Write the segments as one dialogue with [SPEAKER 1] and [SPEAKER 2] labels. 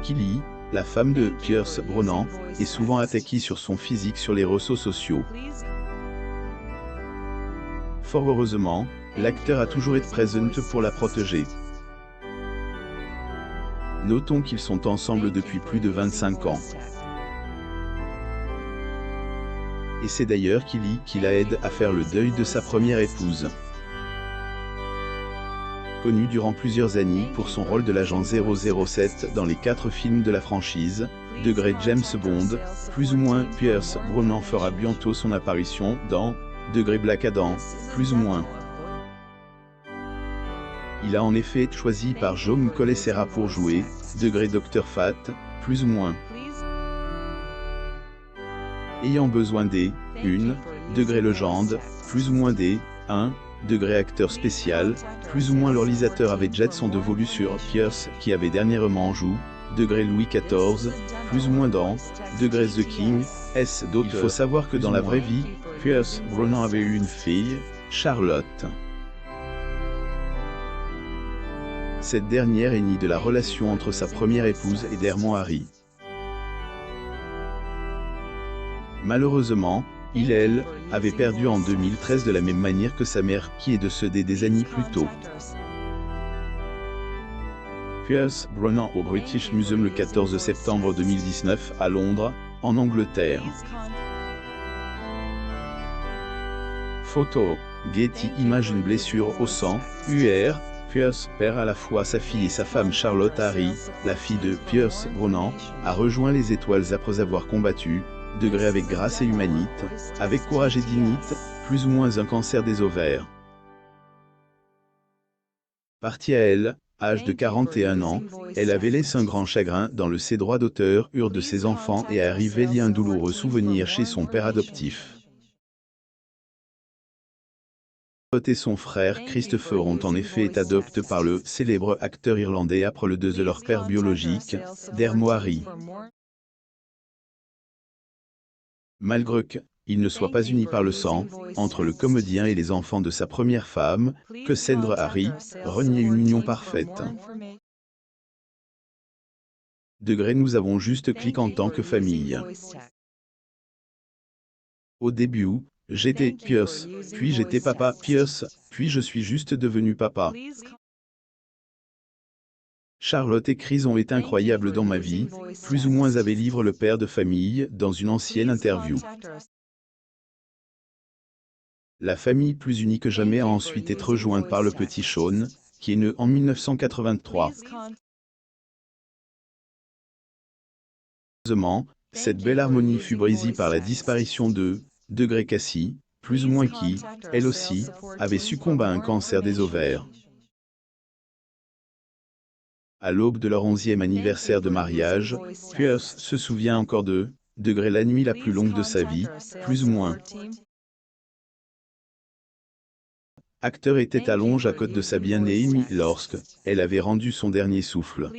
[SPEAKER 1] Kelly, la femme de Pierce Brosnan, est souvent attaquée sur son physique sur les réseaux sociaux. Fort heureusement, l'acteur a toujours été présent pour la protéger. Notons qu'ils sont ensemble depuis plus de 25 ans. Et c'est d'ailleurs Kelly qui la aide à faire le deuil de sa première épouse. Connu durant plusieurs années pour son rôle de l'agent 007 dans les 4 films de la franchise, James Bond, plus ou moins, Pierce Brosnan fera bientôt son apparition dans Black Adam, plus ou moins. Il a en effet été choisi par Jaume Collet-Serra pour jouer Dr Fat, plus ou moins. Ayant besoin des 1 légende, plus ou moins des 1 acteur spécial, plus ou moins le réalisateur avait jet son dévolu sur Pierce qui avait dernièrement joué Louis XIV, plus ou moins dans The King. Il faut savoir que dans la vraie vie, Pierce Brosnan avait eu une fille, Charlotte. Cette dernière est née de la relation entre sa première épouse et Dermot Harry. Malheureusement, elle avait perdu en 2013 de la même manière que sa mère qui est décédée des années plus tôt. Pierce Brosnan au British Museum le 14 septembre 2019 à Londres, en Angleterre. Photo, Getty Images. Une blessure au sang, UR. Pierce perd à la fois sa fille et sa femme. Charlotte Harry, la fille de Pierce Brosnan, a rejoint les étoiles après avoir combattu avec grâce et humanité, avec courage et dignité, plus ou moins un cancer des ovaires. Partie à elle, âge de 41 ans, elle avait laissé un grand chagrin dans le ses droits d'auteur de ses enfants et a révélé un douloureux souvenir chez son père adoptif. Et son frère Christopher ont en effet été adoptés par le célèbre acteur irlandais après le décès de leur père biologique, Dermot Harry. Malgré qu'ils ne soient pas unis par le sang, entre le comédien et les enfants de sa première femme, que Cendre Harry reniait une union parfaite. Nous avons juste cliqué en tant que famille. Au début, j'étais Pierce, puis j'étais papa Pierce, puis je suis juste devenu papa. Charlotte et Chris ont été incroyables dans ma vie, plus ou moins avait livré le père de famille dans une ancienne interview. La famille plus unie que jamais a ensuite été rejointe par le petit Sean, qui est né en 1983. Heureusement, cette belle harmonie fut brisée par la disparition de Cassie, plus ou moins qui, elle aussi, avait succombé à un cancer des ovaires. À l'aube de leur 11e anniversaire de mariage, Pierce se souvient encore de la nuit la plus longue de sa vie, plus ou moins. Acteur était à Londres à côté de sa bien-aimée lorsque elle avait rendu son dernier souffle.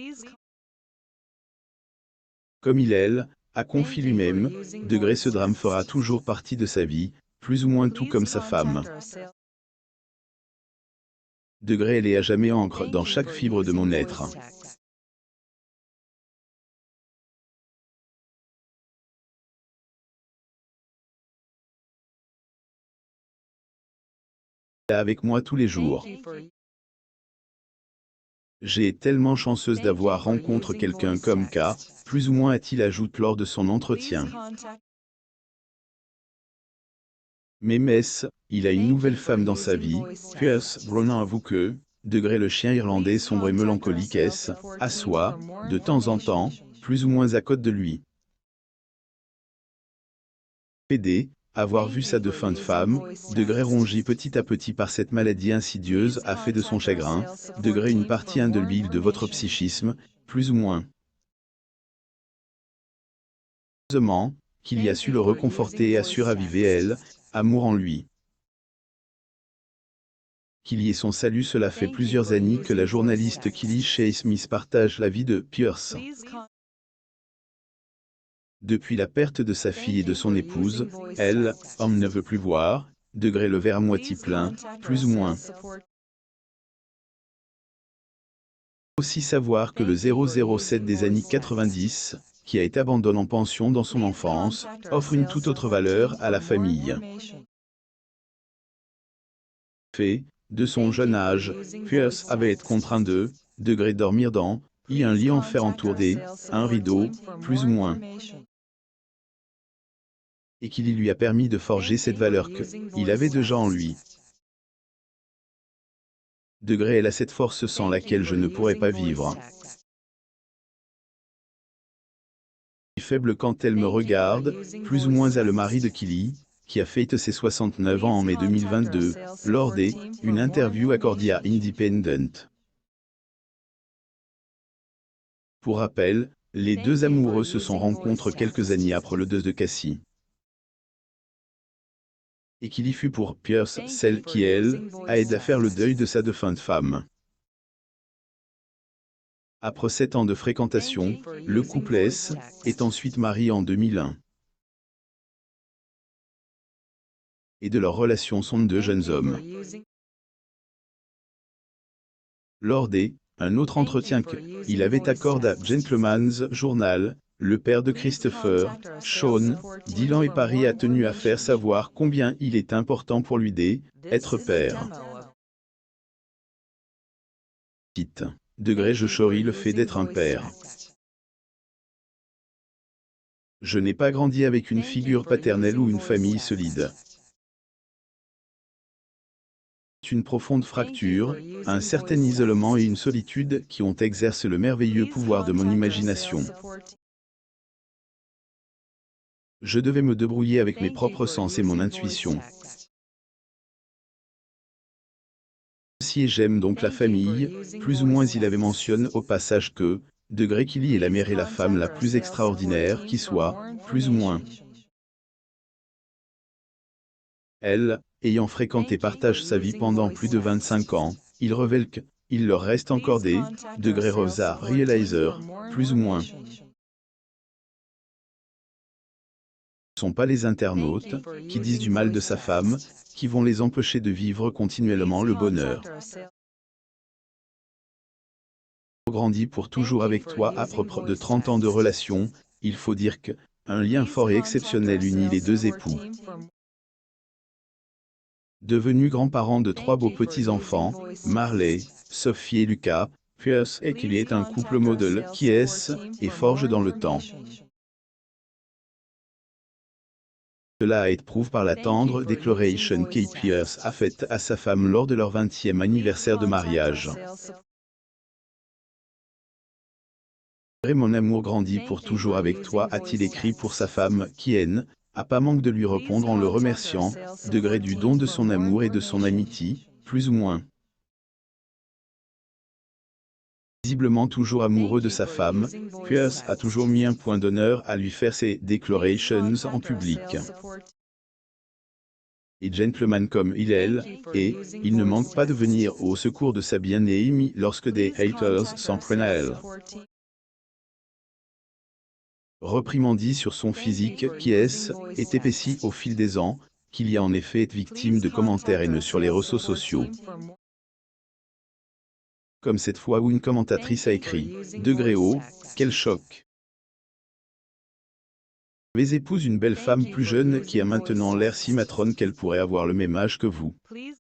[SPEAKER 1] Comme elle a confié lui-même, ce drame fera toujours partie de sa vie, plus ou moins tout comme sa femme. Elle est à jamais ancre dans chaque fibre de mon être. Avec moi tous les jours. J'ai tellement chanceuse d'avoir rencontré quelqu'un comme K, plus ou moins a-t-il ajouté lors de son entretien. Mais il a une nouvelle femme dans sa vie, Pierce Brosnan avoue que, le chien irlandais sombre et mélancolique assoit, de temps en temps, plus ou moins à côté de lui. PD, avoir vu sa défunte femme, rongée petit à petit par cette maladie insidieuse a fait de son chagrin, une partie indélébile de votre psychisme, plus ou moins. Heureusement, qu'il y a su le reconforter et a su raviver elle, amour en lui. Qu'il y ait son salut. Cela fait plusieurs années que la journaliste Kelly Shea Smith partage la vie de Pierce. Depuis la perte de sa fille et de son épouse, elle, homme ne veut plus voir, le verre à moitié plein, plus ou moins. Aussi savoir que le 007 des années 90, qui a été abandonné en pension dans son enfance, offre une toute autre valeur à la famille. Fait, de son jeune âge, Pierce avait été contraint de dormir dans un lit en fer entouré, un rideau, plus ou moins, et qu'il lui a permis de forger cette valeur qu'il avait déjà en lui. Elle a cette force sans laquelle je ne pourrais pas vivre. Faible quand elle me regarde, plus ou moins à le mari de Killy, qui a fêté ses 69 ans en mai 2022, lors d'une interview accordée à Independent. Pour rappel, les deux amoureux se sont rencontrés quelques années après le décès de Cassie. Et Killy fut pour Pierce celle qui, elle, a aidé à faire le deuil de sa défunte femme. Après 7 ans de fréquentation, le couple est ensuite marié en 2001. Et de leur relation sont deux jeunes hommes. Lors un autre entretien qu'il avait accordé à Gentleman's Journal, le père de Christopher, Sean, Dylan et Paris a tenu à faire savoir combien il est important pour lui d'être père. Je chéris le fait d'être un père. Je n'ai pas grandi avec une figure paternelle ou une famille solide. Une profonde fracture, un certain isolement et une solitude qui ont exercé le merveilleux pouvoir de mon imagination. Je devais me débrouiller avec mes propres sens et mon intuition. Si j'aime donc la famille, plus ou moins il avait mentionné au passage que, Killy est la mère et la femme la plus extraordinaire qui soit, plus ou moins. Elle, ayant fréquenté partage sa vie pendant plus de 25 ans, il révèle qu'il leur reste encore des Rosa Realizer, plus ou moins. Ce ne sont pas les internautes, qui disent du mal de sa femme, qui vont les empêcher de vivre continuellement le bonheur. Grandi pour toujours avec toi à propos de 30 ans de relation, il faut dire qu'un lien fort et exceptionnel unit les deux époux. Devenus grands-parents de 3 beaux petits-enfants, Marley, Sophie et Lucas, Pierce et Killy est un couple modèle qui et forge dans le temps. Cela a été prouvé par la tendre déclaration que Pierce a faite à sa femme lors de leur 20e anniversaire de mariage. Mon amour grandit pour toujours avec toi, a-t-il écrit pour sa femme, qui a pas manque de lui répondre en le remerciant, du don de son amour et de son amitié, plus ou moins. Visiblement toujours amoureux de sa femme, Pierce a toujours mis un point d'honneur à lui faire ses declarations en public. Et gentleman comme il est, et il ne manque pas de venir au secours de sa bien-aimée lorsque des haters s'en prennent à elle. Reprimandé sur son physique qui est épaissi au fil des ans, qu'il y a en effet été victime de commentaires haineux sur les réseaux sociaux. Comme cette fois où une commentatrice a écrit « haut, quel choc !» Vous épouse une belle femme plus jeune qui a maintenant l'air si matrone qu'elle pourrait avoir le même âge que vous. Je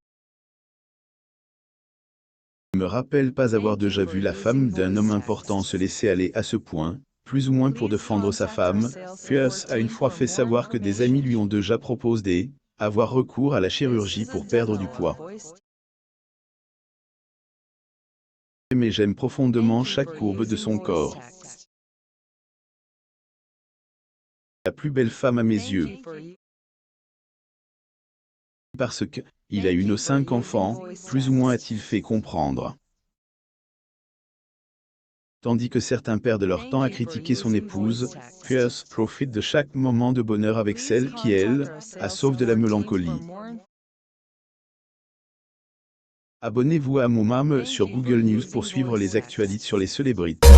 [SPEAKER 1] ne me rappelle pas avoir déjà vu la femme d'un homme important se laisser aller à ce point, plus ou moins pour défendre sa femme. Pierce a une fois fait savoir que des amis lui ont déjà proposé d'avoir recours à la chirurgie pour perdre du poids. Mais j'aime profondément chaque courbe de son corps. La plus belle femme à mes yeux. Parce que, il a eu nos 5 enfants, plus ou moins a-t-il fait comprendre. Tandis que certains perdent leur temps à critiquer son épouse, Pierce profite de chaque moment de bonheur avec celle qui, elle, a sauve de la mélancolie. Abonnez-vous à mon mam sur Google News pour suivre les actualités sur les célébrités.